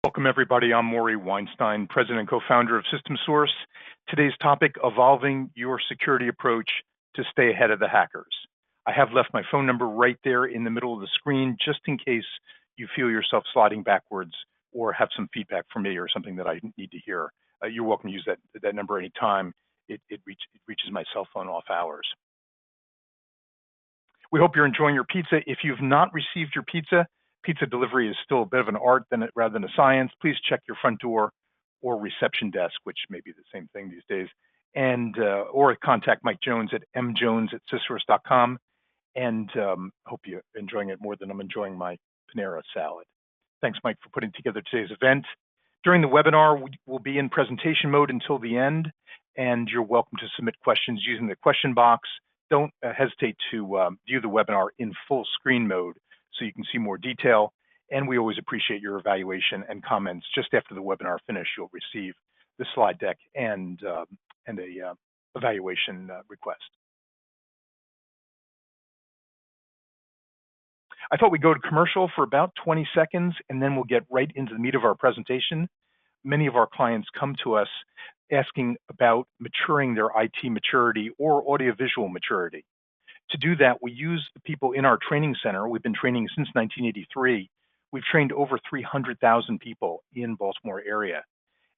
Welcome everybody, I'm Maury Weinstein, President and co-founder of SystemSource. Today's topic, evolving your security approach to stay ahead of the hackers. I have left my phone number right there in the middle of the screen, just in case you feel yourself sliding backwards or have some feedback from me or something that I need to hear. You're welcome to use that number anytime. It reaches my cell phone off hours. We hope you're enjoying your pizza. If you've not received your pizza delivery is still a bit of an art rather than a science. Please check your front door or reception desk, which may be the same thing these days, and or contact Mike Jones at mjones@syssource.com. And hope you're enjoying it more than I'm enjoying my Panera salad. Thanks, Mike, for putting together today's event. During the webinar, we'll be in presentation mode until the end, and you're welcome to submit questions using the question box. Don't hesitate to view the webinar in full screen mode so you can see more detail. And we always appreciate your evaluation and comments. Just after the webinar finish, you'll receive the slide deck and a evaluation request. I thought we'd go to commercial for about 20 seconds, and then we'll get right into the meat of our presentation. Many of our clients come to us asking about maturing their IT maturity or audiovisual maturity. To do that, we use the people in our training center. We've been training since 1983. We've trained over 300,000 people in Baltimore area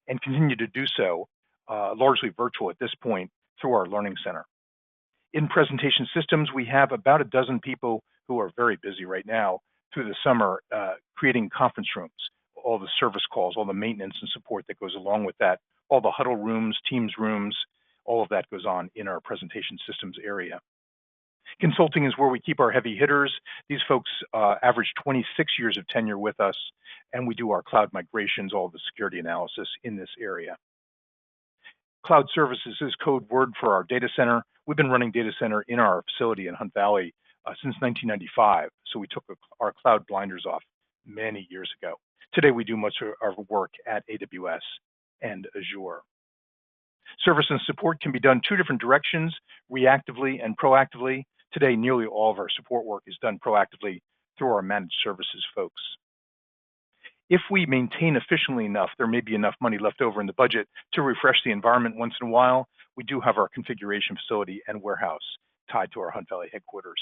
and continue to do so, largely virtual at this point, through our learning center. In presentation systems, we have about a dozen people who are very busy right now through the summer creating conference rooms, all the service calls, all the maintenance and support that goes along with that, all the huddle rooms, Teams rooms, all of that goes on in our presentation systems area. Consulting is where we keep our heavy hitters. These folks average 26 years of tenure with us, and we do our cloud migrations, all the security analysis in this area. Cloud services is code word for our data center. We've been running data center in our facility in Hunt Valley since 1995, so we took our cloud blinders off many years ago. Today, we do much of our work at AWS and Azure. Service and support can be done two different directions, reactively and proactively. Today, nearly all of our support work is done proactively through our managed services folks. If we maintain efficiently enough, there may be enough money left over in the budget to refresh the environment once in a while. We do have our configuration facility and warehouse tied to our Hunt Valley headquarters.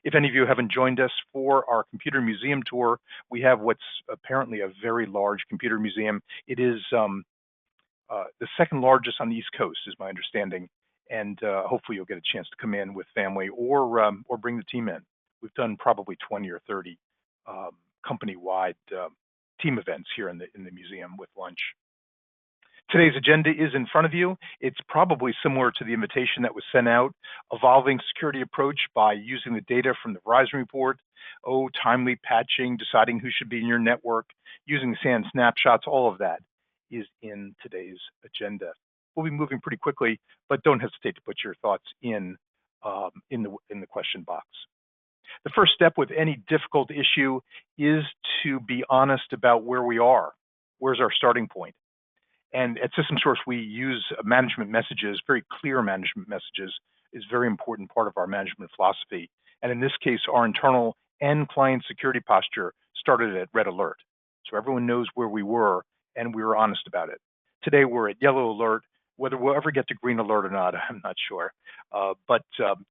If any of you haven't joined us for our computer museum tour, we have what's apparently a very large computer museum. It is the second largest on the East Coast, is my understanding, and hopefully you'll get a chance to come in with family or bring the team in. We've done probably 20 or 30 company-wide team events here in the museum with lunch. Today's agenda is in front of you. It's probably similar to the invitation that was sent out, evolving security approach by using the data from the Verizon report, timely patching, deciding who should be in your network, using SAN snapshots, all of that is in today's agenda. We'll be moving pretty quickly, but don't hesitate to put your thoughts in the question box. The first step with any difficult issue is to be honest about where we are. Where's our starting point? And at SystemSource, we use management messages. Very clear management messages is a very important part of our management philosophy. And in this case, our internal and client security posture started at red alert. So everyone knows where we were, and we were honest about it. Today, we're at yellow alert. Whether we'll ever get to green alert or not, I'm not sure. But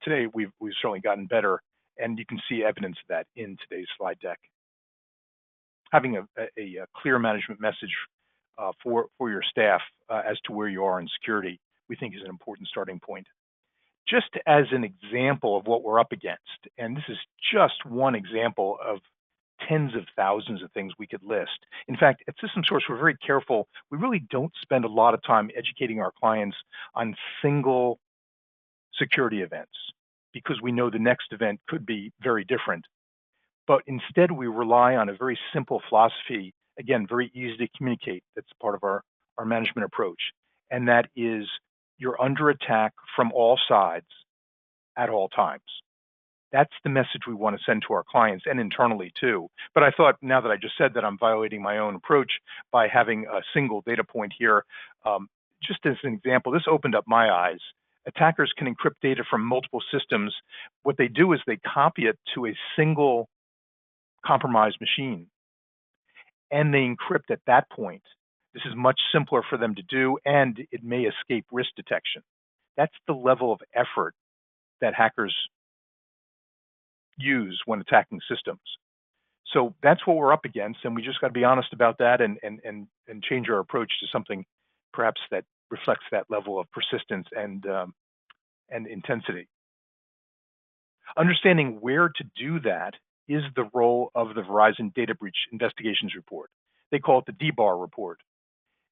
today, we've certainly gotten better, and you can see evidence of that in today's slide deck. Having a clear management message for your staff as to where you are in security, we think is an important starting point. Just as an example of what we're up against, and this is just one example of tens of thousands of things we could list. In fact, at SystemSource, we're very careful. We really don't spend a lot of time educating our clients on single security events because we know the next event could be very different. But instead, we rely on a very simple philosophy, again, very easy to communicate. That's part of our management approach. And that is you're under attack from all sides at all times. That's the message we want to send to our clients and internally too. But I thought now that I just said that, I'm violating my own approach by having a single data point here. Just as an example, this opened up my eyes. Attackers can encrypt data from multiple systems. What they do is they copy it to a single compromised machine. and they encrypt at that point. This is much simpler for them to do, and it may escape risk detection. That's the level of effort that hackers use when attacking systems. So that's what we're up against, and we just got to be honest about that and change our approach to something perhaps that reflects that level of persistence and intensity. Understanding where to do that is the role of the Verizon Data Breach Investigations Report. They call it the DBAR report.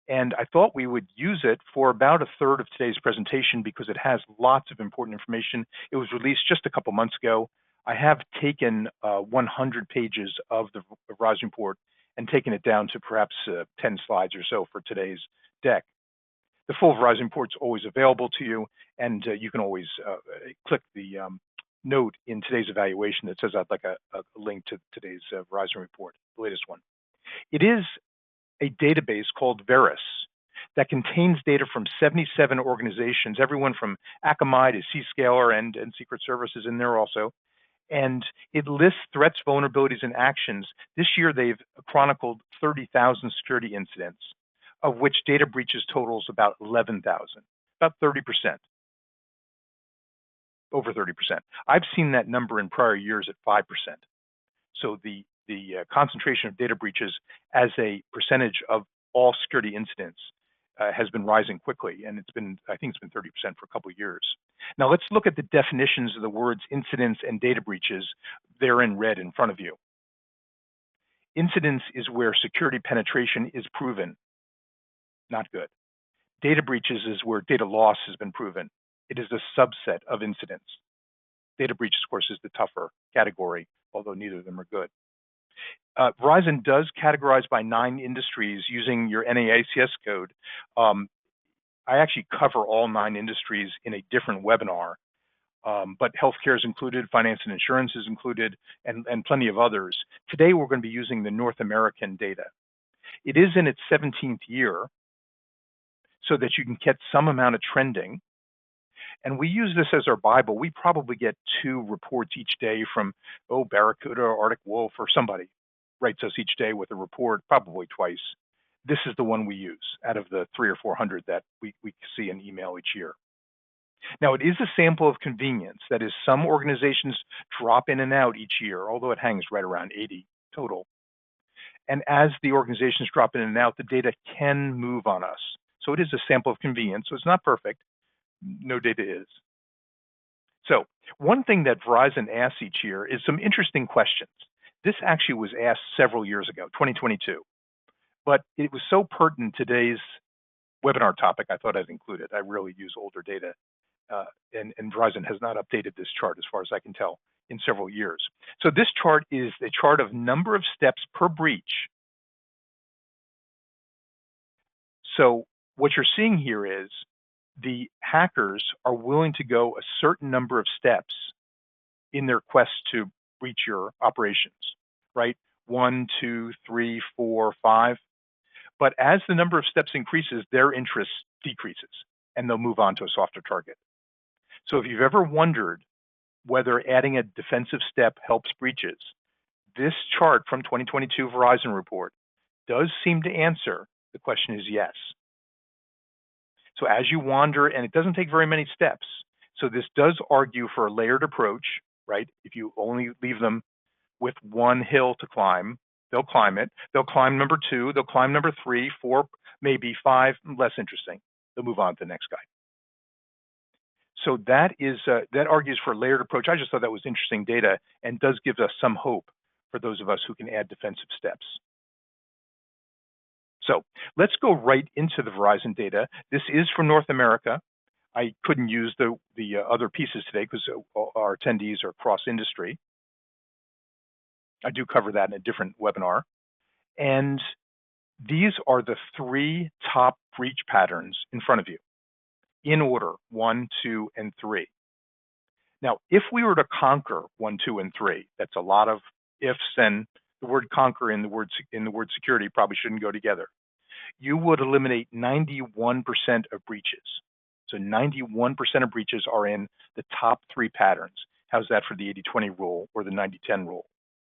And I thought we would use it for about a third of today's presentation because it has lots of important information. It was released just a couple months ago. I have taken 100 pages of the Verizon report and taken it down to perhaps 10 slides or so for today's deck. The full Verizon report is always available to you, and you can always click the note in today's evaluation that says I'd like a link to today's Verizon report, the latest one. It is a database called Veris that contains data from 77 organizations, everyone from Akamai to Zscaler and Secret Services in there also. And it lists threats, vulnerabilities, and actions. This year, they've chronicled 30,000 security incidents, of which data breaches totals about 11,000, about 30%, over 30%. I've seen that number in prior years at 5%. So the concentration of data breaches as a percentage of all security incidents has been rising quickly, and I think it's been 30% for a couple of years. Now let's look at the definitions of the words incidents and data breaches. They're in red in front of you. Incidents is where security penetration is proven. Not good. Data breaches is where data loss has been proven. It is a subset of incidents. Data breach, of course, is the tougher category, although neither of them are good. Verizon does categorize by 9 industries using your NAICS code. I actually cover all 9 industries in a different webinar, but healthcare is included, finance and insurance is included, and plenty of others. Today, we're going to be using the North American data. It is in its 17th year, so that you can get some amount of trending. And we use this as our Bible. We probably get 2 reports each day from, Barracuda or Arctic Wolf or somebody writes us each day with a report, probably twice. This is the one we use out of the 300 or 400 that we see in email each year. Now, it is a sample of convenience. That is, some organizations drop in and out each year, although it hangs right around 80 total. And as the organizations drop in and out, the data can move on us. So it is a sample of convenience. So it's not perfect. No data is. So one thing that Verizon asks each year is some interesting questions. This actually was asked several years ago, 2022. But it was so pertinent to today's webinar topic, I thought I'd include it. I really use older data, and Verizon has not updated this chart, as far as I can tell, in several years. So this chart is a chart of number of steps per breach. So what you're seeing here is the hackers are willing to go a certain number of steps in their quest to breach your operations, right? 1, 2, 3, 4, 5. But as the number of steps increases, their interest decreases, and they'll move on to a softer target. So if you've ever wondered whether adding a defensive step helps breaches, this chart from 2022 Verizon report does seem to answer. The question is yes. So as you wander, and it doesn't take very many steps, so this does argue for a layered approach, right? If you only leave them with one hill to climb, they'll climb it. They'll climb number 2, they'll climb number 3, 4, maybe 5, less interesting. They'll move on to the next guy. So that argues for a layered approach. I just thought that was interesting data and does give us some hope for those of us who can add defensive steps. So let's go right into the Verizon data. This is from North America. I couldn't use the other pieces today because our attendees are cross-industry. I do cover that in a different webinar. And these are the 3 top breach patterns in front of you, in order, 1, 2, and 3. Now, if we were to conquer 1, 2, and 3, that's a lot of ifs, and the word conquer in the word security probably shouldn't go together. You would eliminate 91% of breaches. So 91% of breaches are in the top 3 patterns. How's that for the 80-20 rule or the 90-10 rule?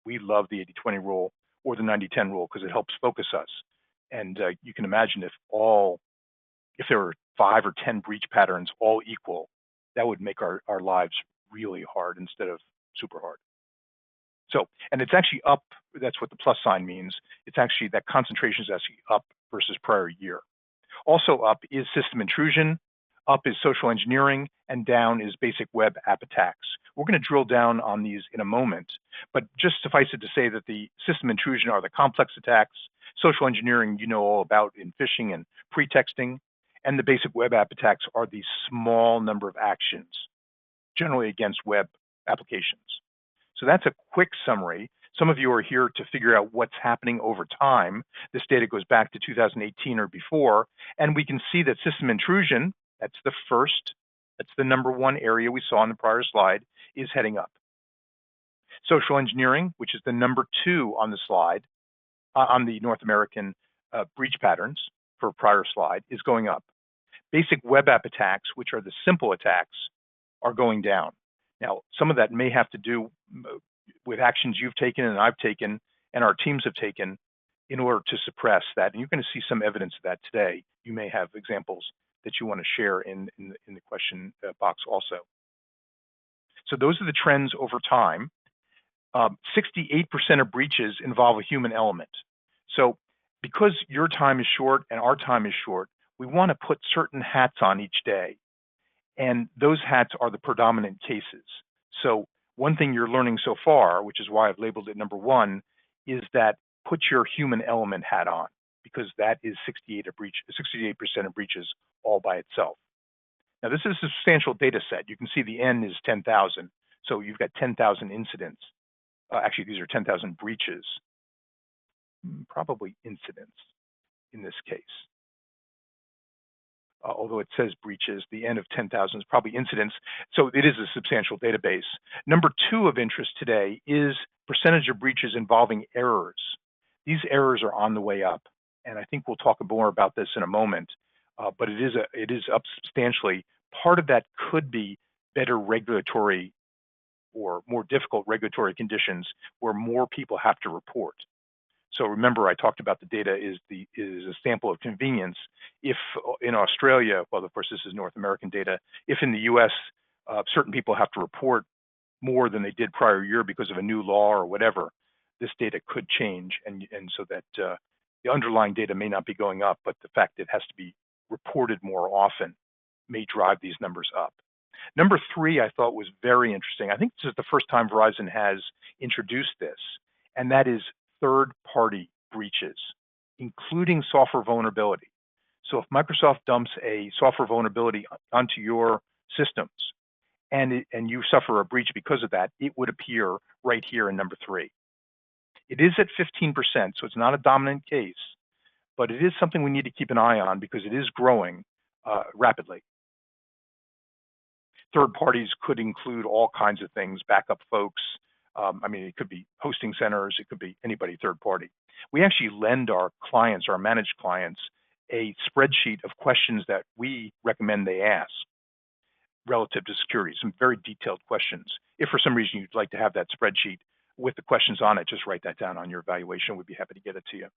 We love the 80-20 rule. or the 90-10 rule because it helps focus us. And you can imagine if there were 5 or 10 breach patterns all equal, that would make our lives really hard instead of super hard. So, and it's actually up, that's what the plus sign means. It's actually, that concentration is actually up versus prior year. Also up is system intrusion, up is social engineering, and down is basic web app attacks. We're going to drill down on these in a moment, but just suffice it to say that the system intrusion are the complex attacks, social engineering you know all about in phishing and pretexting, and the basic web app attacks are the small number of actions, generally against web applications. So that's a quick summary. Some of you are here to figure out what's happening over time. This data goes back to 2018 or before, and we can see that system intrusion, that's the number one area we saw in the prior slide, is heading up. Social engineering, which is the number 2 on the slide, on the North American breach patterns for prior slide, is going up. Basic web app attacks, which are the simple attacks, are going down. Now, some of that may have to do with actions you've taken and I've taken and our teams have taken in order to suppress that. And you're going to see some evidence of that today. You may have examples that you want to share in the question box also. So those are the trends over time. 68% of breaches involve a human element. So because your time is short and our time is short, we want to put certain hats on each day. And those hats are the predominant cases. So one thing you're learning so far, which is why I've labeled it number 1, is that put your human element hat on, because that is 68% of breaches all by itself. Now, this is a substantial data set. You can see the N is 10,000. So you've got 10,000 incidents. Actually, these are 10,000 breaches, probably incidents in this case. Although it says breaches, the N of 10,000 is probably incidents. So it is a substantial database. Number 2 of interest today is percentage of breaches involving errors. These errors are on the way up. And I think we'll talk more about this in a moment, but it is up substantially. Part of that could be better regulatory or more difficult regulatory conditions where more people have to report. So remember, I talked about the data is a sample of convenience. If in Australia, well, of course, this is North American data. If in the U.S., certain people have to report more than they did prior year because of a new law or whatever, this data could change, and so that the underlying data may not be going up, but the fact that it has to be reported more often may drive these numbers up. Number 3, I thought was very interesting. I think this is the first time Verizon has introduced this, and that is third-party breaches, including software vulnerability. So if Microsoft dumps a software vulnerability onto your systems and you suffer a breach because of that, it would appear right here in number 3. It is at 15%, so it's not a dominant case, but it is something we need to keep an eye on because it is growing rapidly. Third parties could include all kinds of things, backup folks. I mean, it could be hosting centers, it could be anybody third party. We actually lend our clients, our managed clients, a spreadsheet of questions that we recommend they ask relative to security, some very detailed questions. If for some reason you'd like to have that spreadsheet with the questions on it, just write that down on your evaluation. We'd be happy to get it to you.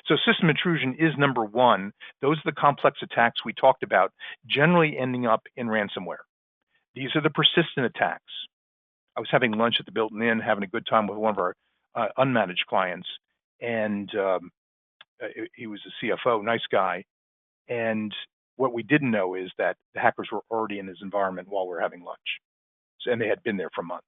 So system intrusion is number 1. Those are the complex attacks we talked about, generally ending up in ransomware. These are the persistent attacks. I was having lunch at the Bilton Inn, having a good time with one of our unmanaged clients, and he was a CFO, nice guy. And what we didn't know is that the hackers were already in his environment while we were having lunch, and they had been there for months.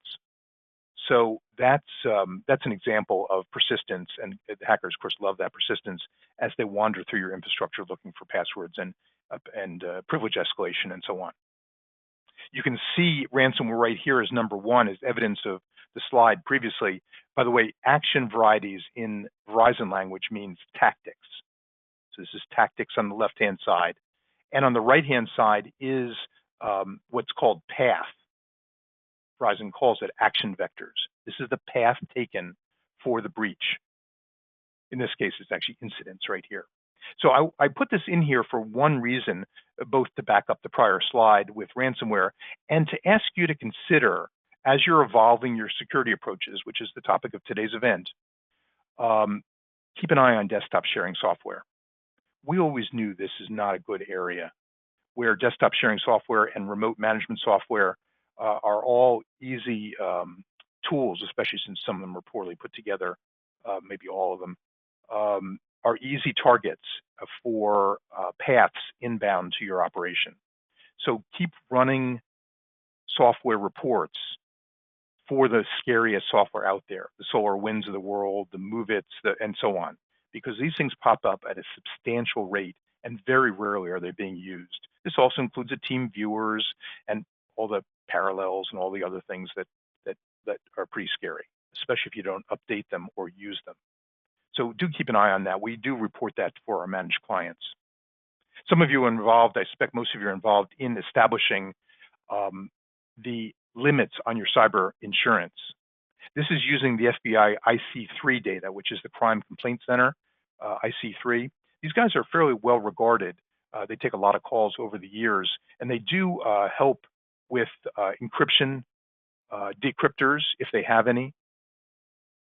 So that's an example of persistence, and the hackers, of course, love that persistence as they wander through your infrastructure looking for passwords and privilege escalation and so on. You can see ransomware right here as number 1 as evidence of the slide previously. By the way, action varieties in Verizon language means tactics. So this is tactics on the left-hand side. And on the right-hand side is what's called path. Verizon calls it action vectors. This is the path taken for the breach. In this case, it's actually incidents right here. So I put this in here for one reason, both to back up the prior slide with ransomware and to ask you to consider, as you're evolving your security approaches, which is the topic of today's event, Keep an eye on desktop sharing software. We always knew this is not a good area, where desktop sharing software and remote management software are all easy tools, especially since some of them are poorly put together, maybe all of them, are easy targets for paths inbound to your operation. So keep running software reports for the scariest software out there, the SolarWinds of the world, the MoveIts, and so on, because these things pop up at a substantial rate and very rarely are they being used. This also includes the team viewers and all the parallels and all the other things that are pretty scary, especially if you don't update them or use them. So do keep an eye on that. We do report that for our managed clients. Some of you are involved, I suspect most of you are involved in establishing the limits on your cyber insurance. This is using the FBI IC3 data, which is the Crime Complaint Center, IC3. These guys are fairly well regarded. They take a lot of calls over the years, and they do help with encryption, decryptors, if they have any,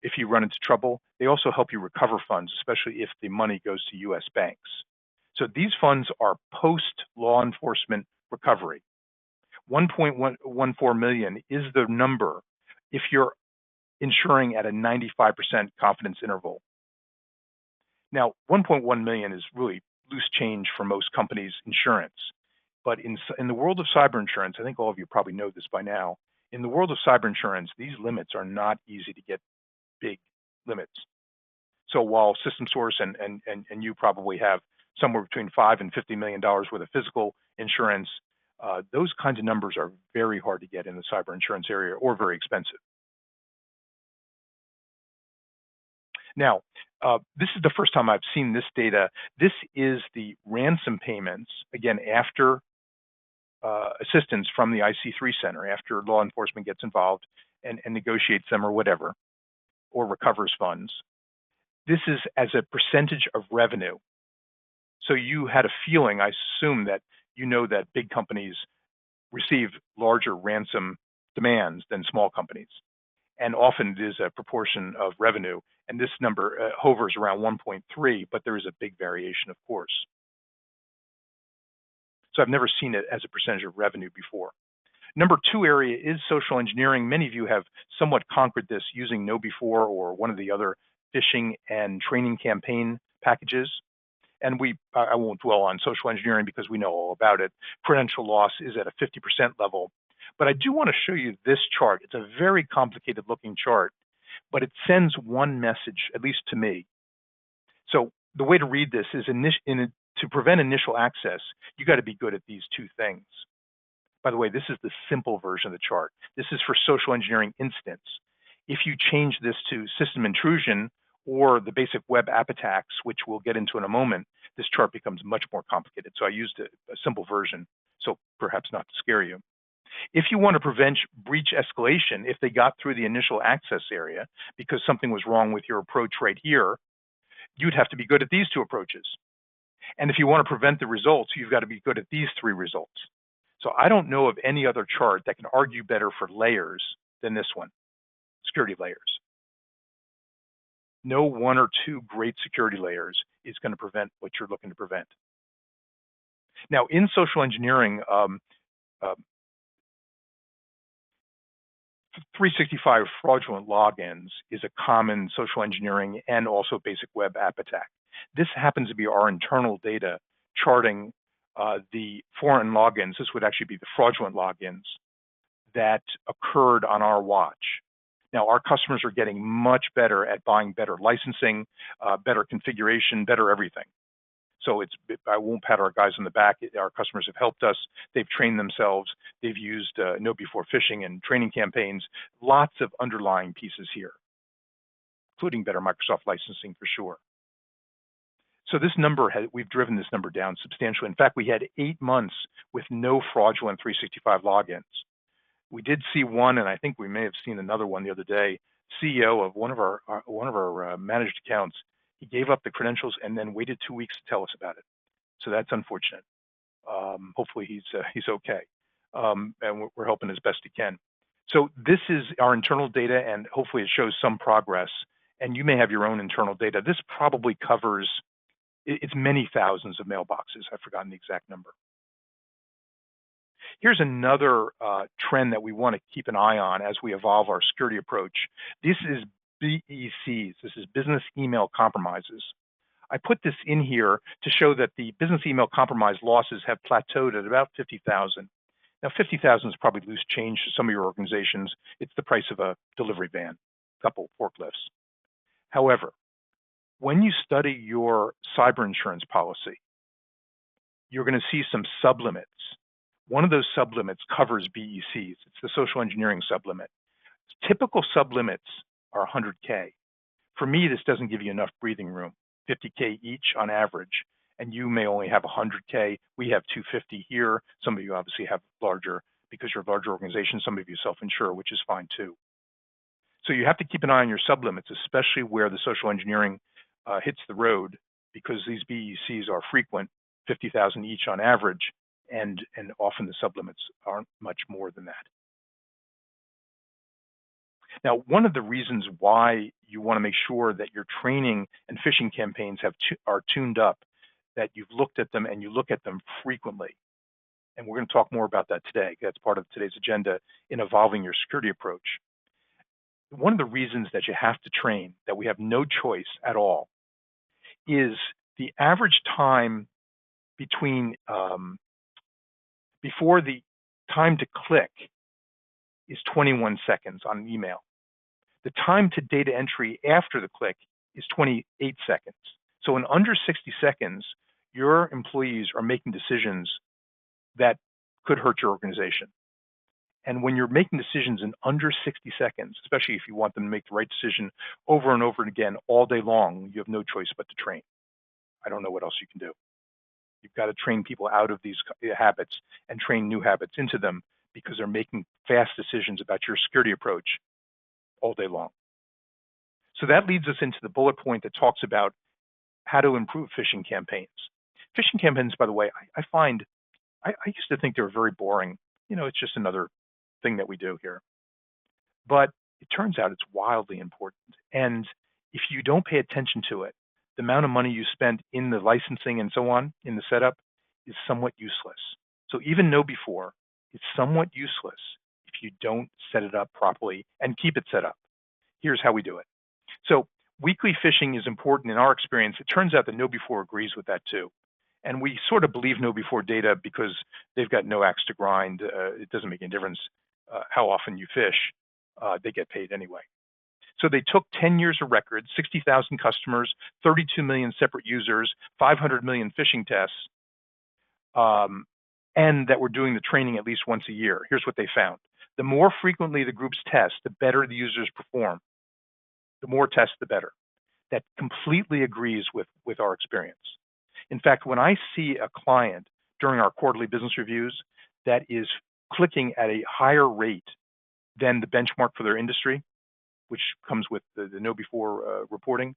if you run into trouble. They also help you recover funds, especially if the money goes to US banks. So these funds are post-law enforcement recovery. 1.14 million is the number if you're insuring at a 95% confidence interval. Now, 1.1 million is really loose change for most companies' insurance. But in the world of cyber insurance, I think all of you probably know this by now, in the world of cyber insurance, these limits are not easy to get big limits. So while System Source and you probably have somewhere between $5 and $50 million worth of physical insurance, those kinds of numbers are very hard to get in the cyber insurance area or very expensive. Now, this is the first time I've seen this data. This is the ransom payments, again, after assistance from the IC3 Center, after law enforcement gets involved and negotiates them or whatever, or recovers funds. This is as a percentage of revenue. So you had a feeling, I assume, that you know that big companies receive larger ransom demands than small companies. And often it is a proportion of revenue. And this number hovers around 1.3, but there is a big variation, of course. So I've never seen it as a percentage of revenue before. Number two area is social engineering. Many of you have somewhat conquered this using KnowBe4 or one of the other phishing and training campaign packages. And I won't dwell on social engineering because we know all about it. Credential loss is at a 50% level. But I do want to show you this chart. It's a very complicated looking chart, but it sends one message, at least to me. So the way to read this is to prevent initial access, you got to be good at these two things. By the way, this is the simple version of the chart. This is for social engineering instance. If you change this to system intrusion or the basic web app attacks, which we'll get into in a moment, this chart becomes much more complicated. So I used a simple version, so perhaps not to scare you. If you want to prevent breach escalation, if they got through the initial access area because something was wrong with your approach right here, you'd have to be good at these two approaches. And if you want to prevent the results, you've got to be good at these three results. So I don't know of any other chart that can argue better for layers than this one, security layers. No one or two great security layers is going to prevent what you're looking to prevent. Now, in social engineering, 365 fraudulent logins is a common social engineering and also basic web app attack. This happens to be our internal data charting the foreign logins. This would actually be the fraudulent logins that occurred on our watch. Now, our customers are getting much better at buying better licensing, better configuration, better everything. So I won't pat our guys on the back. Our customers have helped us. They've trained themselves. They've used KnowBe4 phishing and training campaigns. Lots of underlying pieces here, including better Microsoft licensing for sure. So this number, we've driven this number down substantially. In fact, we had 8 months with no fraudulent 365 logins. We did see one, and I think we may have seen another one the other day. CEO of one of our managed accounts, he gave up the credentials and then waited 2 weeks to tell us about it. So that's unfortunate. Hopefully he's okay, and we're helping as best he can. So this is our internal data, and hopefully it shows some progress. and you may have your own internal data. This probably covers, it's many thousands of mailboxes. I've forgotten the exact number. Here's another trend that we want to keep an eye on as we evolve our security approach. This is BECs. This is business email compromises. I put this in here to show that the business email compromise losses have plateaued at about 50,000. Now, 50,000 is probably loose change to some of your organizations. It's the price of a delivery van, a couple forklifts. However, when you study your cyber insurance policy, you're going to see some sublimits. One of those sublimits covers BECs. It's the social engineering sublimit. Typical sublimits are 100K. For me, this doesn't give you enough breathing room, 50K each on average, and you may only have 100K. We have 250 here. Some of you obviously have larger because you're a larger organization. Some of you self-insure, which is fine too. So you have to keep an eye on your sublimits, especially where the social engineering hits the road, because these BECs are frequent, 50,000 each on average, and often the sublimits aren't much more than that. Now, one of the reasons why you want to make sure that your training and phishing campaigns are tuned up, that you've looked at them and you look at them frequently. And we're going to talk more about that today. That's part of today's agenda in evolving your security approach. One of the reasons that you have to train, that we have no choice at all, is the average time between before the time to click is 21 seconds on an email. The time to data entry after the click is 28 seconds. So in under 60 seconds, your employees are making decisions that could hurt your organization. And when you're making decisions in under 60 seconds, especially if you want them to make the right decision over and over again all day long, you have no choice but to train. I don't know what else you can do. You've got to train people out of these habits and train new habits into them, because they're making fast decisions about your security approach all day long. So that leads us into the bullet point that talks about how to improve phishing campaigns. Phishing campaigns, by the way, I find, I used to think they were very boring. You know, it's just another thing that we do here. But it turns out it's wildly important. And if you don't pay attention to it, the amount of money you spend in the licensing and so on, in the setup, is somewhat useless. So even KnowBe4 is somewhat useless if you don't set it up properly and keep it set up. Here's how we do it. So weekly phishing is important in our experience. It turns out that KnowBe4 agrees with that too. And we sort of believe KnowBe4 data because they've got no axe to grind. It doesn't make any difference how often you phish. They get paid anyway. So they took 10 years of records, 60,000 customers, 32 million separate users, 500 million phishing tests, and that were doing the training at least once a year. Here's what they found. The more frequently the groups test, the better the users perform. The more tests, the better. That completely agrees with our experience. In fact, when I see a client during our quarterly business reviews that is clicking at a higher rate than the benchmark for their industry, which comes with the KnowBe4 reporting,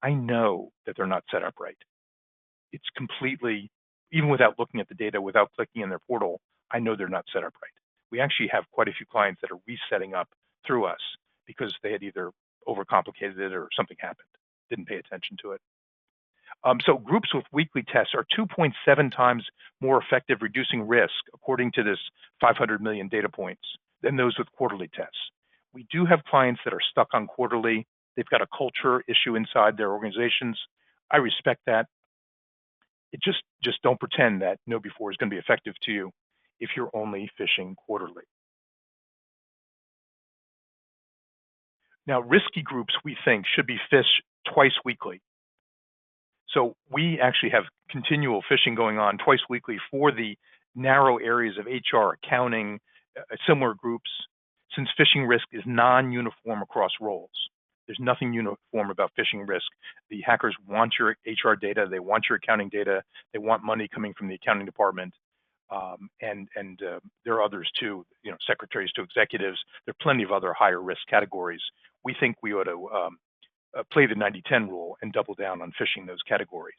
I know that they're not set up right. It's completely, even without looking at the data, without clicking in their portal, I know they're not set up right. We actually have quite a few clients that are resetting up through us because they had either overcomplicated it or something happened, didn't pay attention to it. So groups with weekly tests are 2.7 times more effective reducing risk, according to this 500 million data points, than those with quarterly tests. We do have clients that are stuck on quarterly. They've got a culture issue inside their organizations. I respect that. It just don't pretend that KnowBe4 is going to be effective to you if you're only phishing quarterly. Now, risky groups, we think, should be phished twice weekly. So we actually have continual phishing going on twice weekly for the narrow areas of HR, accounting, similar groups, since phishing risk is non-uniform across roles. There's nothing uniform about phishing risk. The hackers want your HR data, they want your accounting data, they want money coming from the accounting department, and there are others too, you know, secretaries to executives. There are plenty of other higher risk categories. We think we ought to play the 90-10 rule and double down on phishing those categories.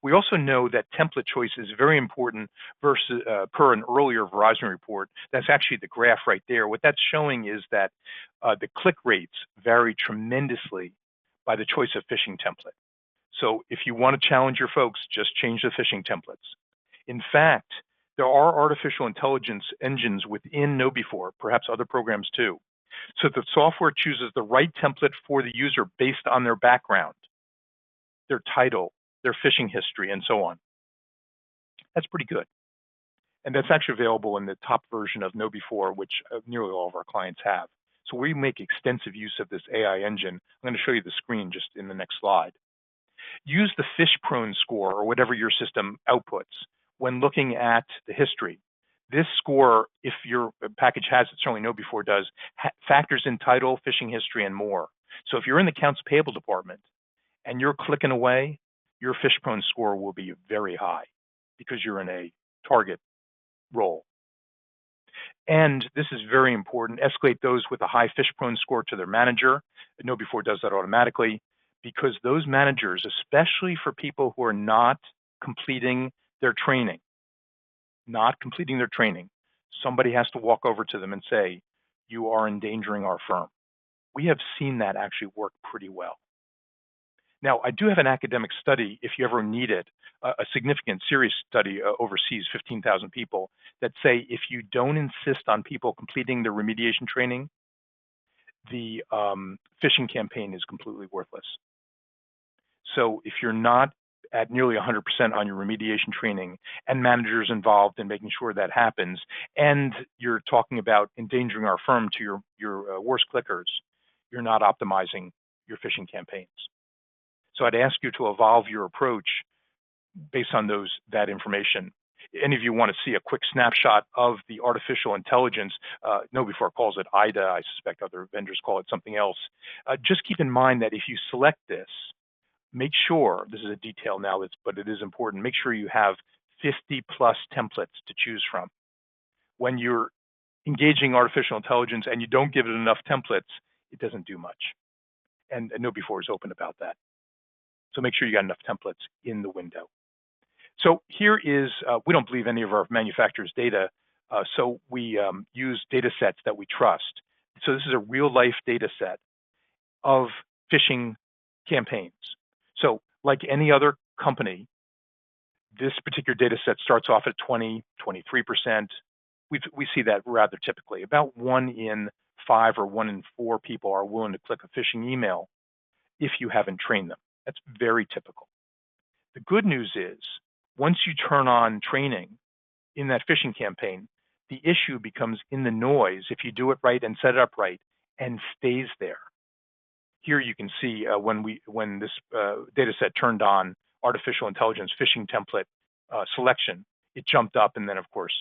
We also know that template choice is very important versus per an earlier Verizon report. That's actually the graph right there. What that's showing is that the click rates vary tremendously by the choice of phishing template. So if you want to challenge your folks, just change the phishing templates. In fact, there are artificial intelligence engines within KnowBe4, perhaps other programs too. So the software chooses the right template for the user based on their background, their title, their phishing history, and so on. That's pretty good. And that's actually available in the top version of KnowBe4, which nearly all of our clients have. So we make extensive use of this AI engine. I'm going to show you the screen just in the next slide. Use the fish-prone score, or whatever your system outputs, when looking at the history. This score, if your package has it, certainly KnowBe4 does, factors in title, phishing history, and more. So if you're in the accounts payable department and you're clicking away, your fish-prone score will be very high because you're in a target role. And this is very important. Escalate those with a high fish-prone score to their manager. KnowBe4 does that automatically, because those managers, especially for people who are not completing their training, somebody has to walk over to them and say, you are endangering our firm. We have seen that actually work pretty well. Now, I do have an academic study, if you ever need it, a significant, serious study overseas, 15,000 people, that say if you don't insist on people completing their remediation training, the phishing campaign is completely worthless. So if you're not at nearly 100% on your remediation training and managers involved in making sure that happens, and you're talking about endangering our firm to your worst clickers, you're not optimizing your phishing campaigns. So I'd ask you to evolve your approach based on that information. Any of you want to see a quick snapshot of the artificial intelligence? KnowBe4 calls it IDA. I suspect other vendors call it something else. Just keep in mind that if you select this, make sure, this is a detail now, but it is important, make sure you have 50 plus templates to choose from. When you're engaging artificial intelligence and you don't give it enough templates, it doesn't do much. And KnowBe4 is open about that. So make sure you got enough templates in the window. So here is, we don't believe any of our manufacturers' data, so we use data sets that we trust. So this is a real life data set of phishing campaigns. So like any other company, this particular data set starts off at 20, 23%. We see that rather typically. About 1 in 5 or 1 in 4 people are willing to click a phishing email if you haven't trained them. That's very typical. The good news is, once you turn on training in that phishing campaign, the issue becomes in the noise if you do it right and set it up right, and stays there. Here you can see when this data set turned on artificial intelligence phishing template selection, it jumped up, and then of course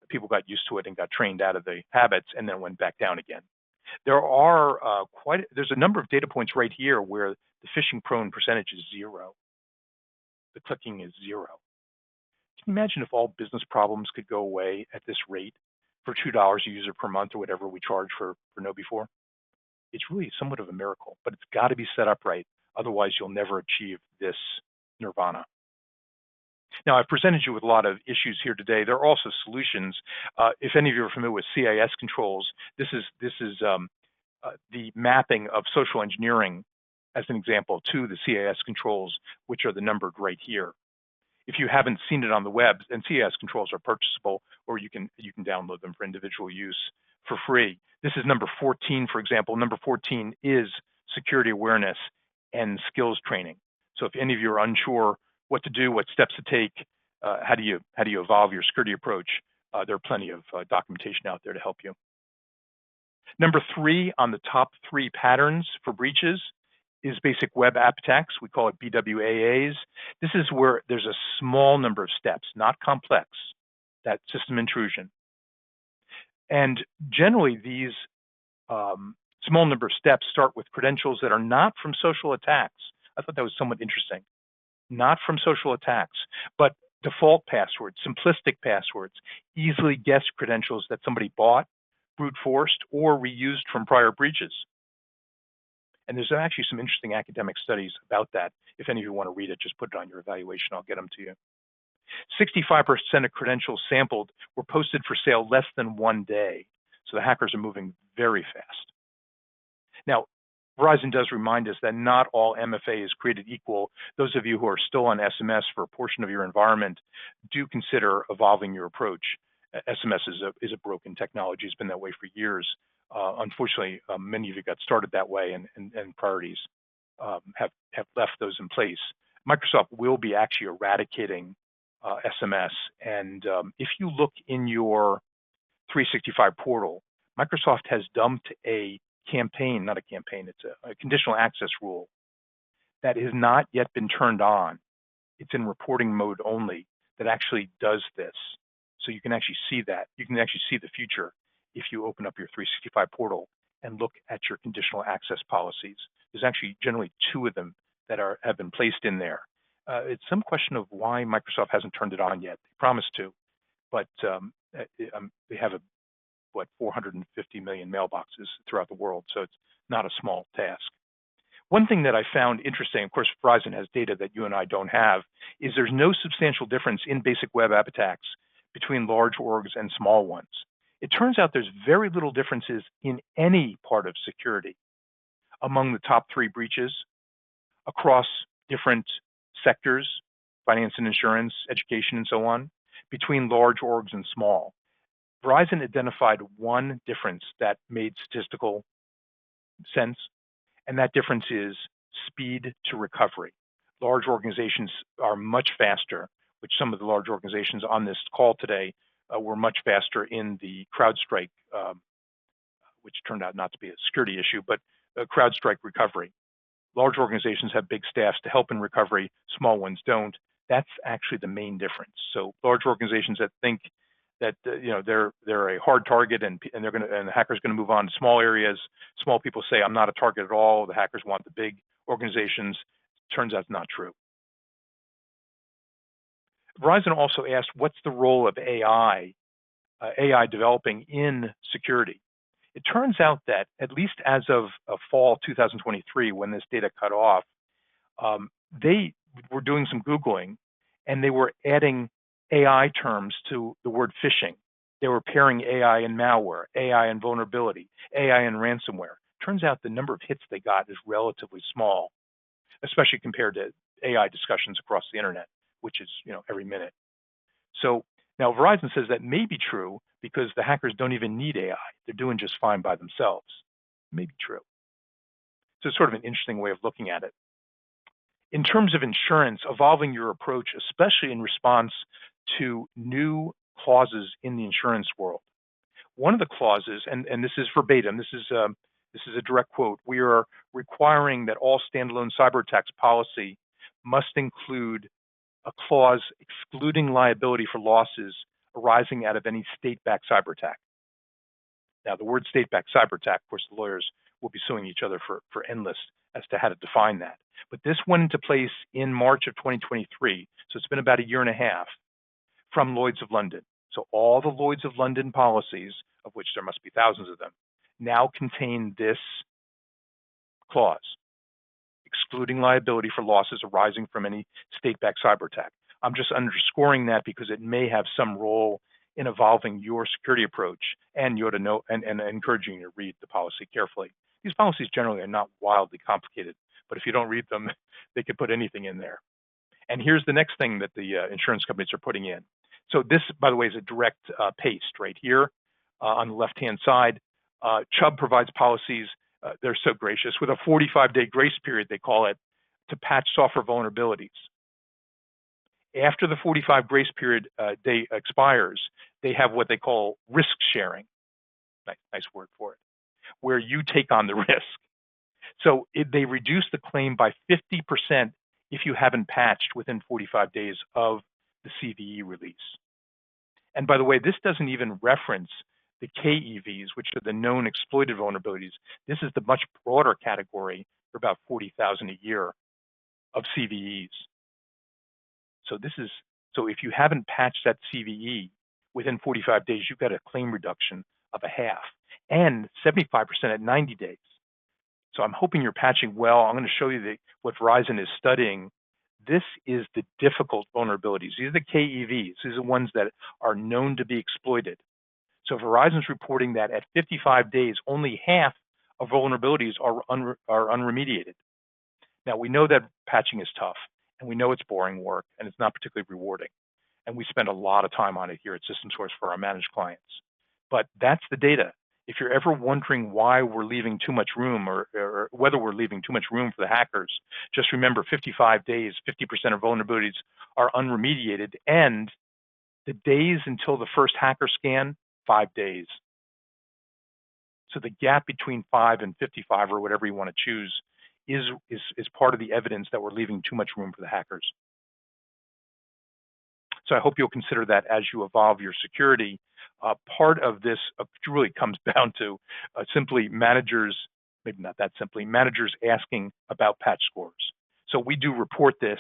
people got used to it and got trained out of the habits, and then went back down again. There's a number of data points right here where the phishing prone percentage is 0. The clicking is 0. Can you imagine if all business problems could go away at this rate for $2 a user per month or whatever we charge for KnowBe4? It's really somewhat of a miracle, but it's got to be set up right. Otherwise, you'll never achieve this nirvana. Now, I've presented you with a lot of issues here today. There are also solutions. If any of you are familiar with CIS controls, this is the mapping of social engineering, as an example, to the CIS controls, which are the numbered right here. If you haven't seen it on the web, and CIS controls are purchasable, or you can download them for individual use for free. This is number 14, for example. Number 14 is security awareness and skills training. So if any of you are unsure what to do, what steps to take, how do you evolve your security approach, there are plenty of documentation out there to help you. Number 3 on the top 3 patterns for breaches is basic web app attacks. We call it BWAAs. This is where there's a small number of steps, not complex, that system intrusion. And generally these small number of steps start with credentials that are not from social attacks. I thought that was somewhat interesting. Not from social attacks, but default passwords, simplistic passwords, easily guessed credentials that somebody bought, brute forced, or reused from prior breaches. And there's actually some interesting academic studies about that. If any of you want to read it, just put it on your evaluation. I'll get them to you. 65% of credentials sampled were posted for sale less than 1 day. So the hackers are moving very fast. Now, Verizon does remind us that not all MFA is created equal. Those of you who are still on SMS for a portion of your environment, do consider evolving your approach. SMS is a broken technology. It's been that way for years. Unfortunately, many of you got started that way, and priorities have left those in place. Microsoft will be actually eradicating SMS. And if you look in your 365 portal, Microsoft has dumped a campaign, not a campaign, it's a conditional access rule that has not yet been turned on. It's in reporting mode only that actually does this. So you can actually see that. You can actually see the future if you open up your 365 portal and look at your conditional access policies. There's actually generally 2 of them that have been placed in there. It's some question of why Microsoft hasn't turned it on yet. They promised to, but they have 450 million mailboxes throughout the world, so it's not a small task. One thing that I found interesting, of course, Verizon has data that you and I don't have, is there's no substantial difference in basic web app attacks between large orgs and small ones. It turns out there's very little differences in any part of security among the top 3 breaches across different sectors, finance and insurance, education, and so on, between large orgs and small. Verizon identified one difference that made statistical sense, and that difference is speed to recovery. Large organizations are much faster, which some of the large organizations on this call today were much faster in the CrowdStrike, which turned out not to be a security issue, but CrowdStrike recovery. Large organizations have big staffs to help in recovery, small ones don't. That's actually the main difference. So large organizations that think that they're a hard target and the hacker's going to move on to small areas. Small people say I'm not a target at all. The hackers want the big organizations. Turns out it's not true. Verizon also asked, what's the role of AI developing in security? It turns out that at least as of fall 2023, when this data cut off, they were doing some Googling and they were adding AI terms to the word phishing. They were pairing AI and malware, AI and vulnerability, AI and ransomware. Turns out the number of hits they got is relatively small, especially compared to AI discussions across the internet, which is every minute. So now Verizon says that may be true because the hackers don't even need AI. They're doing just fine by themselves. It may be true. So it's sort of an interesting way of looking at it. In terms of insurance, evolving your approach, especially in response to new clauses in the insurance world. One of the clauses, and this is verbatim, this is a direct quote, we are requiring that all standalone cyber attacks policy must include a clause excluding liability for losses arising out of any state-backed cyber attack. Now, the word state-backed cyber attack, of course, the lawyers will be suing each other for endless as to how to define that. But this went into place in March of 2023, so it's been about a year and a half from Lloyd's of London. So all the Lloyd's of London policies, of which there must be thousands of them, now contain this clause, excluding liability for losses arising from any state-backed cyber attack. I'm just underscoring that because it may have some role in evolving your security approach, and you ought to know and encouraging you to read the policy carefully. These policies generally are not wildly complicated, but if you don't read them, they could put anything in there. And here's the next thing that the insurance companies are putting in. So this, by the way, is a direct paste right here on the left-hand side. Chubb provides policies, they're so gracious, with a 45-day grace period, they call it, to patch software vulnerabilities. After the 45 grace period day expires, they have what they call risk sharing. Nice word for it, where you take on the risk. So they reduce the claim by 50% if you haven't patched within 45 days of the CVE release. And by the way, this doesn't even reference the KEVs, which are the known exploited vulnerabilities. This is the much broader category for about 40,000 a year of CVEs. So if you haven't patched that CVE within 45 days, you've got a claim reduction of a half, and 75% at 90 days. So I'm hoping you're patching well. I'm going to show you what Verizon is studying. This is the difficult vulnerabilities. These are the KEVs. These are the ones that are known to be exploited. So Verizon's reporting that at 55 days, only half of vulnerabilities are unremediated. Now, we know that patching is tough, and we know it's boring work, and it's not particularly rewarding. And we spend a lot of time on it here at System Source for our managed clients. But that's the data. If you're ever wondering why we're leaving too much room or whether we're leaving too much room for the hackers, just remember 55 days, 50% of vulnerabilities are unremediated, and the days until the first hacker scan, 5 days. So the gap between 5 and 55, or whatever you want to choose, is part of the evidence that we're leaving too much room for the hackers. So I hope you'll consider that as you evolve your security. Part of this really comes down to simply managers, maybe not that simply, managers asking about patch scores. So we do report this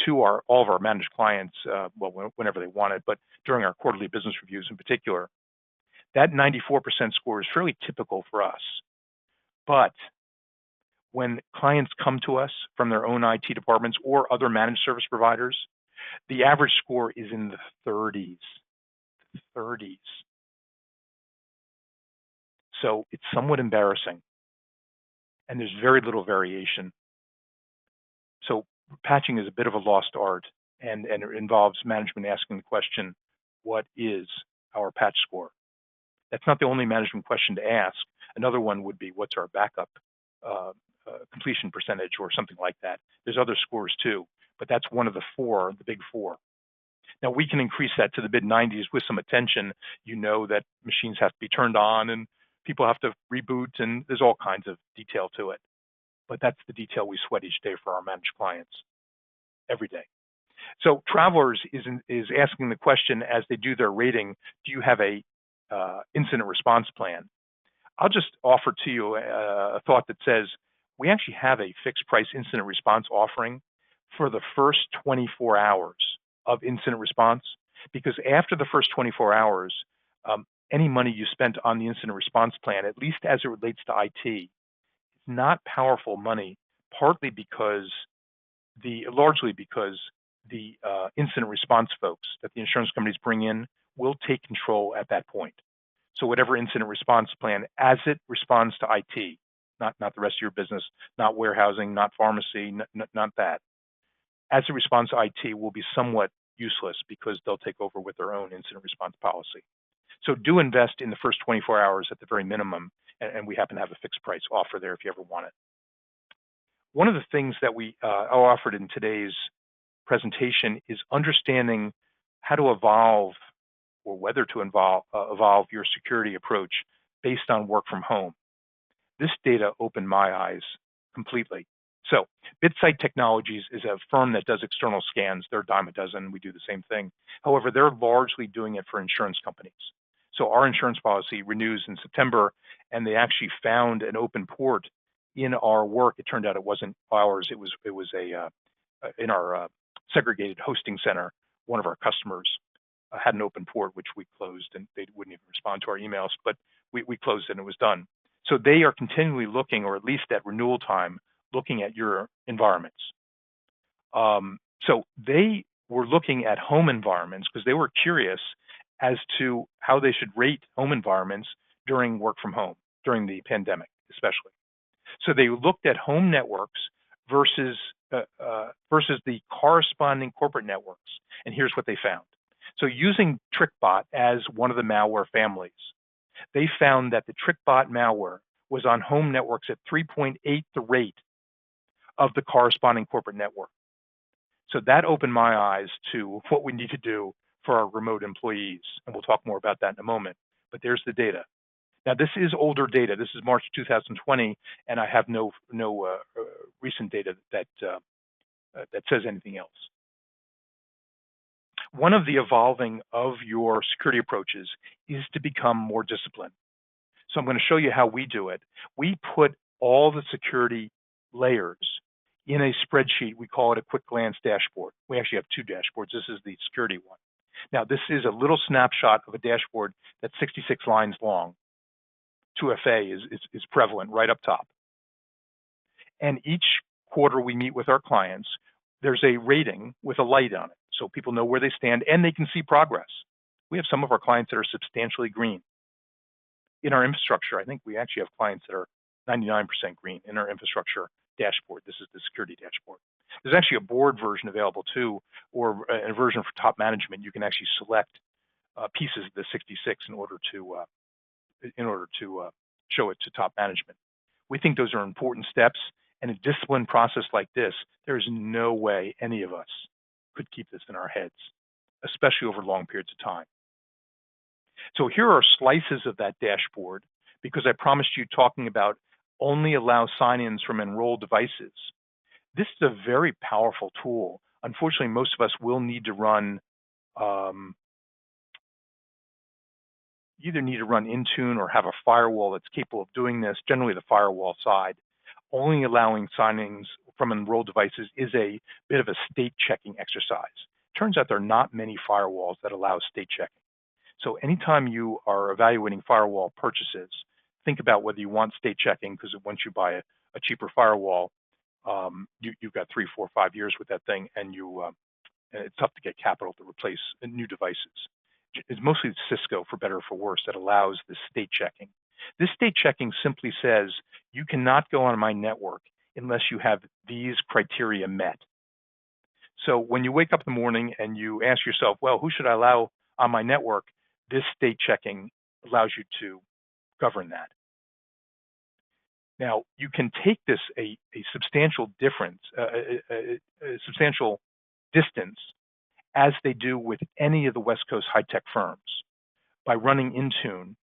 to all of our managed clients, well, whenever they want it, but during our quarterly business reviews in particular. That 94% score is fairly typical for us. But when clients come to us from their own IT departments or other managed service providers, the average score is in the 30s. So it's somewhat embarrassing, and there's very little variation. So patching is a bit of a lost art, and it involves management asking the question, what is our patch score? That's not the only management question to ask. Another one would be, what's our backup completion percentage, or something like that. There's other scores too, but that's one of the big four. Now, we can increase that to the mid-90s with some attention. You know that machines have to be turned on and people have to reboot, and there's all kinds of detail to it. But that's the detail we sweat each day for our managed clients, every day. So Travelers is asking the question as they do their rating, do you have a incident response plan? I'll just offer to you a thought that says, we actually have a fixed price incident response offering for the first 24 hours of incident response, because after the first 24 hours, any money you spent on the incident response plan, at least as it relates to IT, is not powerful money, largely because the incident response folks that the insurance companies bring in will take control at that point. So whatever incident response plan, as it responds to IT, not the rest of your business, not warehousing, not pharmacy, not that. As it responds to IT will be somewhat useless because they'll take over with their own incident response policy. So do invest in the first 24 hours at the very minimum, and we happen to have a fixed price offer there if you ever want it. One of the things that we offered in today's presentation is understanding how to evolve, or whether to evolve your security approach based on work from home. This data opened my eyes completely. So BitSight Technologies is a firm that does external scans. They're a dime a dozen. We do the same thing. However, they're largely doing it for insurance companies. So our insurance policy renews in September, and they actually found an open port in our work. It turned out it wasn't ours. It was in our segregated hosting center. One of our customers had an open port, which we closed, and they wouldn't even respond to our emails, but we closed it and it was done. So they are continually looking, or at least at renewal time, looking at your environments. So they were looking at home environments because they were curious as to how they should rate home environments during work from home, during the pandemic especially. So they looked at home networks versus the corresponding corporate networks, and here's what they found. So using TrickBot as one of the malware families, they found that the TrickBot malware was on home networks at 3.8 the rate of the corresponding corporate network. So that opened my eyes to what we need to do for our remote employees, and we'll talk more about that in a moment. But there's the data. Now, this is older data. This is March 2020, and I have no recent data that says anything else. One of the evolving of your security approaches is to become more disciplined. So I'm going to show you how we do it. We put all the security layers in a spreadsheet. We call it a quick glance dashboard. We actually have two dashboards. This is the security one. Now, this is a little snapshot of a dashboard that's 66 lines long. 2FA is prevalent right up top. And each quarter we meet with our clients, there's a rating with a light on it, so people know where they stand and they can see progress. We have some of our clients that are substantially green. In our infrastructure, I think we actually have clients that are 99% green in our infrastructure dashboard. This is the security dashboard. There's actually a board version available too, or a version for top management. You can actually select pieces of the 66 in order to show it to top management. We think those are important steps, and a disciplined process like this, there is no way any of us could keep this in our heads, especially over long periods of time. So here are slices of that dashboard, because I promised you talking about only allow sign-ins from enrolled devices. This is a very powerful tool. Unfortunately, most of us will need to run either need to run Intune or have a firewall that's capable of doing this, generally the firewall side. Only allowing sign-ins from enrolled devices is a bit of a state checking exercise. Turns out there are not many firewalls that allow state checking. So anytime you are evaluating firewall purchases, think about whether you want state checking, because once you buy a cheaper firewall, you've got 3, 4, 5 years with that thing, and it's tough to get capital to replace new devices. It's mostly Cisco, for better or for worse, that allows this state checking. This state checking simply says you cannot go on my network unless you have these criteria met. So when you wake up in the morning and you ask yourself, well, who should I allow on my network? This state checking allows you to govern that. Now, you can take this a substantial difference, a substantial distance, as they do with any of the West Coast high-tech firms, by running Intune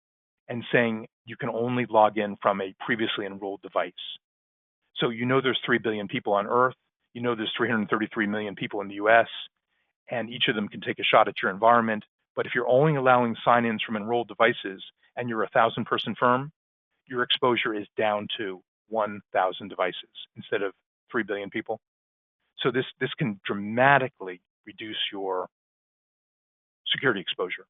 and saying you can only log in from a previously enrolled device. So you know there's 3 billion people on Earth, you know there's 333 million people in the US, and each of them can take a shot at your environment. But if you're only allowing sign-ins from enrolled devices and you're a 1,000-person firm, your exposure is down to 1,000 devices instead of 3 billion people. So this can dramatically reduce your security exposure.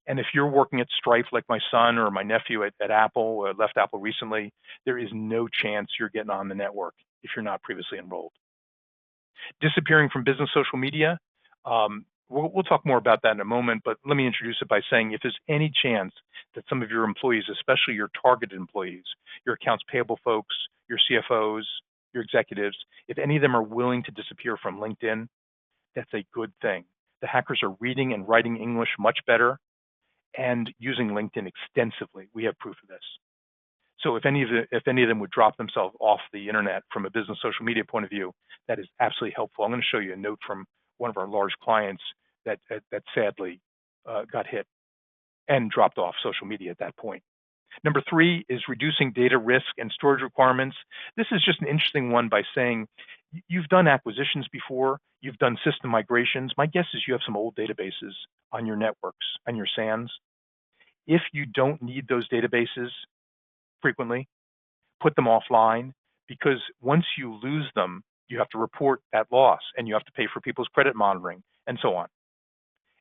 And if you're working at Stripe like my son or my nephew at Apple, left Apple recently, there is no chance you're getting on the network if you're not previously enrolled. Disappearing from business social media, we'll talk more about that in a moment, but let me introduce it by saying if there's any chance that some of your employees, especially your targeted employees, your accounts payable folks, your CFOs, your executives, if any of them are willing to disappear from LinkedIn, that's a good thing. The hackers are reading and writing English much better and using LinkedIn extensively. We have proof of this. So if any of them would drop themselves off the internet from a business social media point of view, that is absolutely helpful. I'm going to show you a note from one of our large clients that sadly got hit and dropped off social media at that point. Number 3 is reducing data risk and storage requirements. This is just an interesting one by saying you've done acquisitions before, you've done system migrations. My guess is you have some old databases on your networks, on your SANs. If you don't need those databases frequently, put them offline, because once you lose them, you have to report that loss and you have to pay for people's credit monitoring and so on.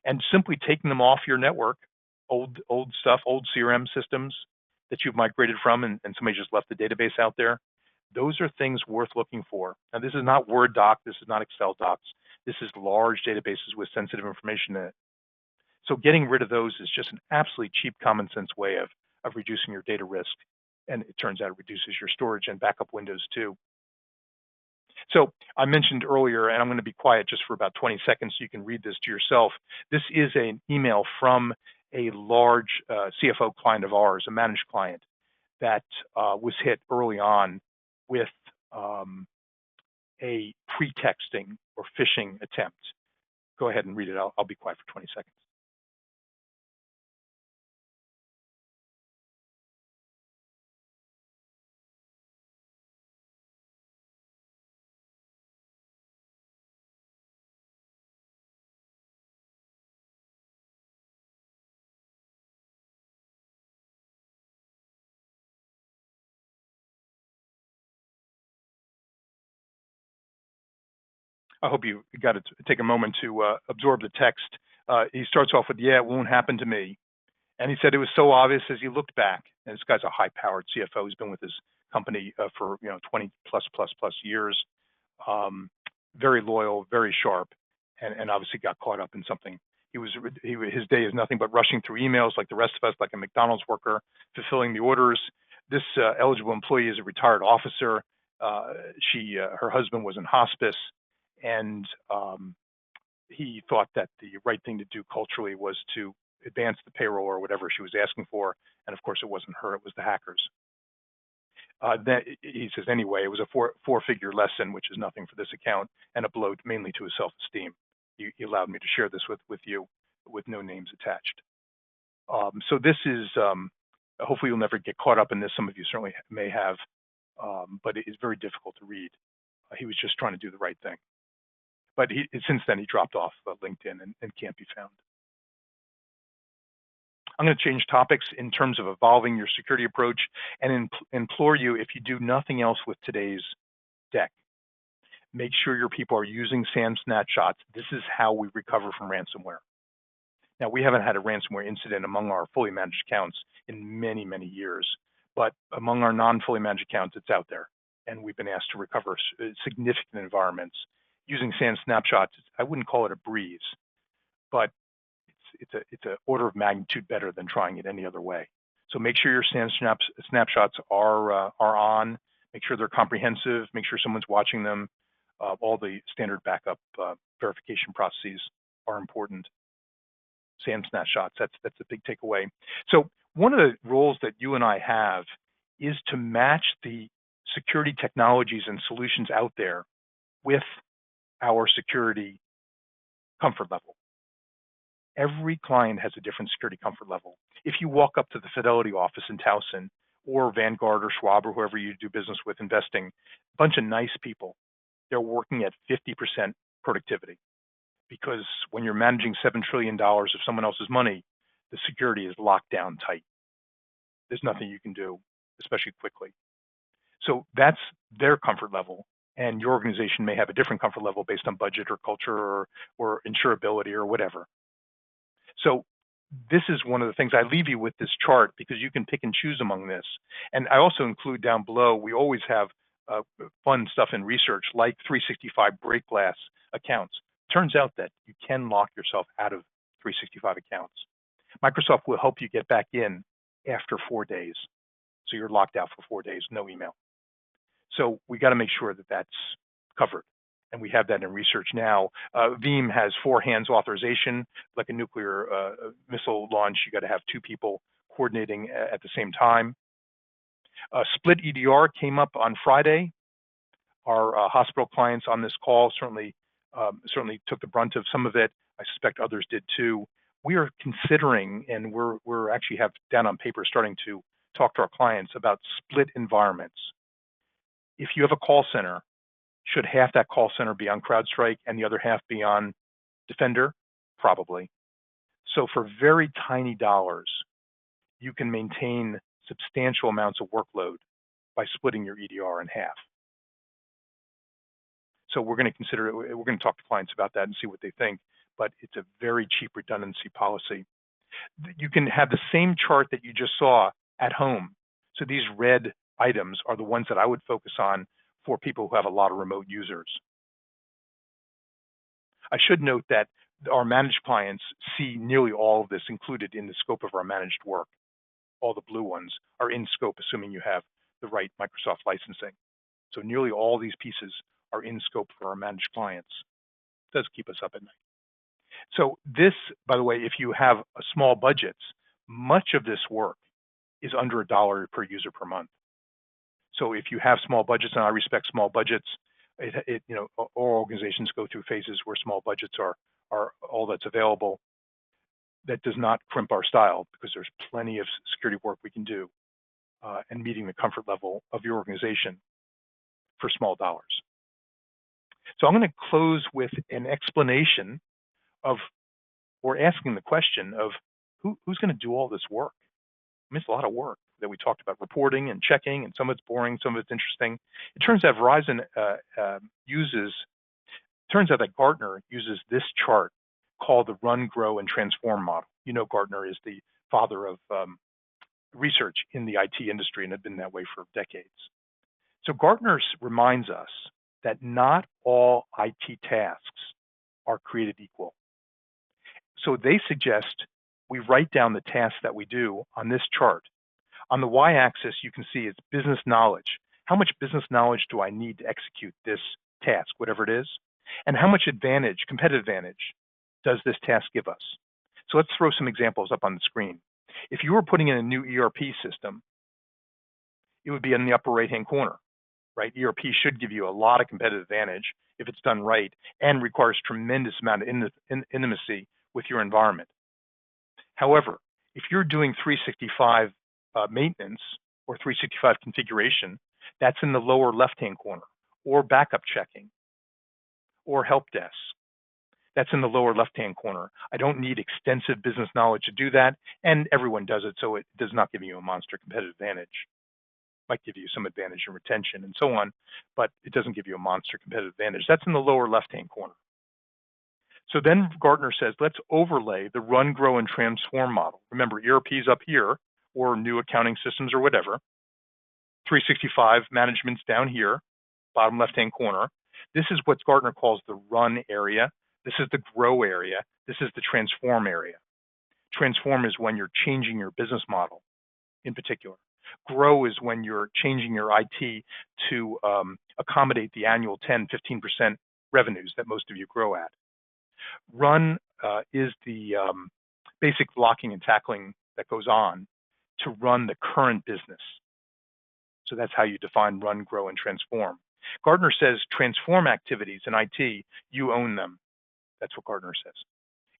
And simply taking them off your network, old stuff, old CRM systems that you've migrated from and somebody just left the database out there, those are things worth looking for. Now, this is not Word doc, this is not Excel docs, this is large databases with sensitive information in it. So getting rid of those is just an absolutely cheap, common sense way of reducing your data risk. And it turns out it reduces your storage and backup windows too. So I mentioned earlier, and I'm going to be quiet just for about 20 seconds so you can read this to yourself. This is an email from a large CFO client of ours, a managed client, that was hit early on with a pretexting or phishing attempt. Go ahead and read it. I'll be quiet for 20 seconds. I hope you got to take a moment to absorb the text. He starts off with, yeah, it won't happen to me. And he said it was so obvious as he looked back. And this guy's a high-powered CFO. He's been with his company for 20 plus years. Very loyal, very sharp, and obviously got caught up in something. His day is nothing but rushing through emails like the rest of us, like a McDonald's worker, fulfilling the orders. This eligible employee is a retired officer. Her husband was in hospice, and he thought that the right thing to do culturally was to advance the payroll or whatever she was asking for. And of course, it wasn't her; it was the hackers. Then he says, anyway, it was a four-figure lesson, which is nothing for this account, and a blow mainly to his self-esteem. He allowed me to share this with you, with no names attached. So this is, hopefully you'll never get caught up in this. Some of you certainly may have, but it is very difficult to read. He was just trying to do the right thing. But since then, he dropped off LinkedIn and can't be found. I'm going to change topics in terms of evolving your security approach and implore you, if you do nothing else with today's deck, make sure your people are using SAM snapshots. This is how we recover from ransomware. Now, we haven't had a ransomware incident among our fully managed accounts in many, many years, but among our non-fully managed accounts, it's out there. And we've been asked to recover significant environments using SAM snapshots. I wouldn't call it a breeze, but it's an order of magnitude better than trying it any other way. So make sure your SAM snapshots are on. Make sure they're comprehensive. Make sure someone's watching them. All the standard backup verification processes are important. SAM snapshots, that's a big takeaway. So one of the roles that you and I have is to match the security technologies and solutions out there with our security comfort level. Every client has a different security comfort level. If you walk up to the Fidelity office in Towson, or Vanguard or Schwab or whoever you do business with investing, a bunch of nice people, they're working at 50% productivity. Because when you're managing $7 trillion of someone else's money, the security is locked down tight. There's nothing you can do, especially quickly. So that's their comfort level. And your organization may have a different comfort level based on budget or culture or insurability or whatever. So this is one of the things I leave you with, this chart, because you can pick and choose among this. And I also include down below, we always have fun stuff in research like 365 break glass accounts. Turns out that you can lock yourself out of 365 accounts. Microsoft will help you get back in after 4 days. So you're locked out for 4 days, no email. So we got to make sure that that's covered. And we have that in research now. Veeam has 4 hands authorization. Like a nuclear missile launch, you got to have 2 people coordinating at the same time. Split EDR came up on Friday. Our hospital clients on this call certainly took the brunt of some of it. I suspect others did too. We are considering, and we're actually have down on paper starting to talk to our clients about split environments. If you have a call center, should half that call center be on CrowdStrike and the other half be on Defender? Probably. So for very tiny dollars, you can maintain substantial amounts of workload by splitting your EDR in half. So we're going to consider it. We're going to talk to clients about that and see what they think, but it's a very cheap redundancy policy. You can have the same chart that you just saw at home. So these red items are the ones that I would focus on for people who have a lot of remote users. I should note that our managed clients see nearly all of this included in the scope of our managed work. All the blue ones are in scope, assuming you have the right Microsoft licensing. So nearly all these pieces are in scope for our managed clients. It does keep us up at night. So this, by the way, if you have small budgets, much of this work is under $1 per user per month. So if you have small budgets, and I respect small budgets, all organizations go through phases where small budgets are all that's available. That does not crimp our style, because there's plenty of security work we can do and meeting the comfort level of your organization for small dollars. So I'm going to close with an explanation of, or asking the question of, who's going to do all this work? I mean, it's a lot of work that we talked about, reporting and checking, and some of it's boring, some of it's interesting. It turns out Verizon turns out that Gartner uses this chart called the Run, Grow, and Transform model. You know, Gartner is the father of research in the IT industry and had been that way for decades. So Gartner reminds us that not all IT tasks are created equal. So they suggest we write down the tasks that we do on this chart. On the y-axis, you can see it's business knowledge. How much business knowledge do I need to execute this task, whatever it is? And how much advantage, competitive advantage, does this task give us? So let's throw some examples up on the screen. If you were putting in a new ERP system, it would be in the upper right-hand corner, right? ERP should give you a lot of competitive advantage if it's done right and requires tremendous amount of intimacy with your environment. However, if you're doing 365 maintenance or 365 configuration, that's in the lower left-hand corner, or backup checking, or help desk. That's in the lower left-hand corner. I don't need extensive business knowledge to do that, and everyone does it, so it does not give you a monster competitive advantage. It might give you some advantage in retention and so on, but it doesn't give you a monster competitive advantage. That's in the lower left-hand corner. So then Gartner says, let's overlay the run, grow, and transform model. Remember, ERP is up here, or new accounting systems or whatever. 365 management's down here, bottom left-hand corner. This is what Gartner calls the run area. This is the grow area. This is the transform area. Transform is when you're changing your business model in particular. Grow is when you're changing your IT to accommodate the annual 10, 15% revenues that most of you grow at. Run is the basic blocking and tackling that goes on to run the current business. So that's how you define run, grow, and transform. Gartner says transform activities in IT, you own them. That's what Gartner says.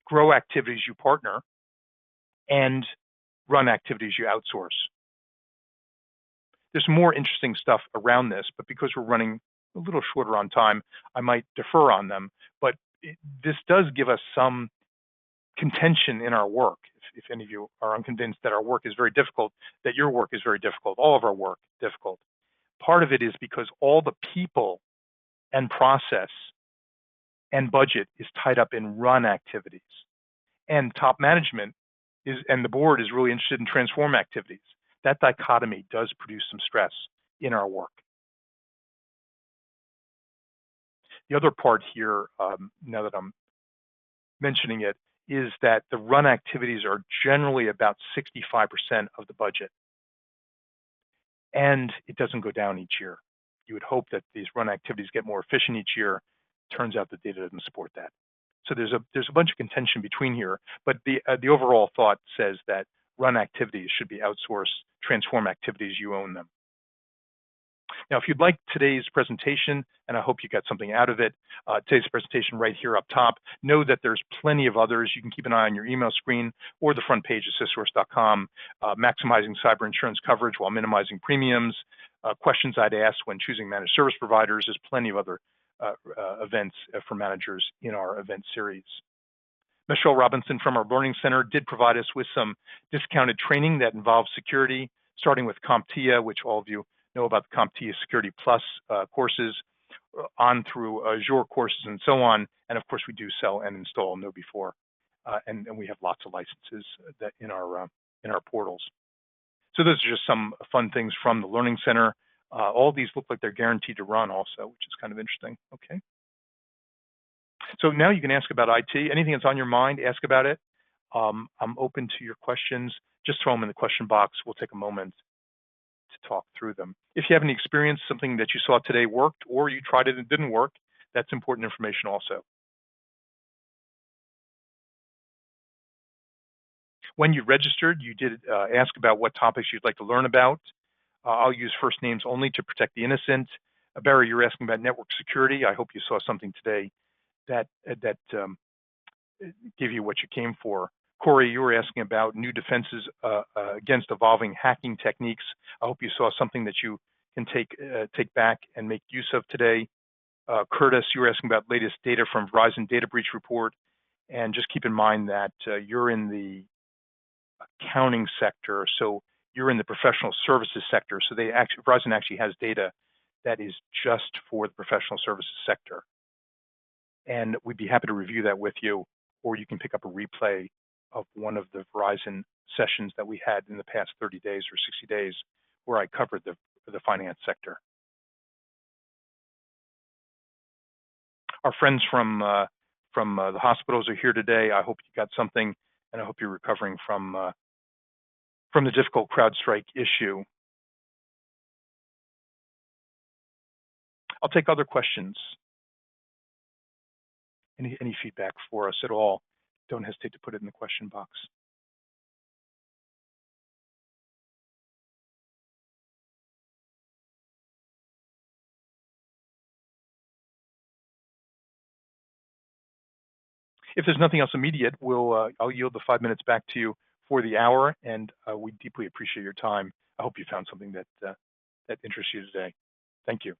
Grow activities, you partner, and run activities, you outsource. There's more interesting stuff around this, but because we're running a little shorter on time, I might defer on them. But this does give us some contention in our work. If any of you are unconvinced that our work is very difficult, that your work is very difficult, all of our work is difficult. Part of it is because all the people and process and budget is tied up in run activities. And top management and the board is really interested in transform activities. That dichotomy does produce some stress in our work. The other part here, now that I'm mentioning it, is that the run activities are generally about 65% of the budget. And it doesn't go down each year. You would hope that these run activities get more efficient each year. Turns out the data doesn't support that. So there's a bunch of contention between here, but the overall thought says that run activities should be outsourced, transform activities, you own them. Now, if you'd like today's presentation, and I hope you got something out of it, today's presentation right here up top, know that there's plenty of others. You can keep an eye on your email screen or the front page of Syssource.com, maximizing cyber insurance coverage while minimizing premiums, questions I'd ask when choosing managed service providers. There's plenty of other events for managers in our event series. Michelle Robinson from our Learning Center did provide us with some discounted training that involves security, starting with CompTIA, which all of you know about the CompTIA Security Plus courses, on through Azure courses and so on. And of course, we do sell and install KnowBe4, and we have lots of licenses that in our portals. So those are just some fun things from the Learning Center. All these look like they're guaranteed to run also, which is kind of interesting. Okay. So now you can ask about IT. Anything that's on your mind, ask about it. I'm open to your questions. Just throw them in the question box. We'll take a moment to talk through them. If you have any experience, something that you saw today worked, or you tried it and it didn't work, that's important information also. When you registered, you did ask about what topics you'd like to learn about. I'll use first names only to protect the innocent. Barry, you're asking about network security. I hope you saw something today that gave you what you came for. Corey, you were asking about new defenses against evolving hacking techniques. I hope you saw something that you can take back and make use of today. Curtis, you were asking about latest data from Verizon data breach report. And just keep in mind that you're in the accounting sector, so you're in the professional services sector. So Verizon actually has data that is just for the professional services sector. And we'd be happy to review that with you, or you can pick up a replay of one of the Verizon sessions that we had in the past 30 days or 60 days where I covered the finance sector. Our friends from the hospitals are here today. I hope you got something, and I hope you're recovering from the difficult CrowdStrike issue. I'll take other questions. Any feedback for us at all, don't hesitate to put it in the question box. If there's nothing else immediate, I'll yield the 5 minutes back to you for the hour, and we deeply appreciate your time. I hope you found something that interests you today. Thank you.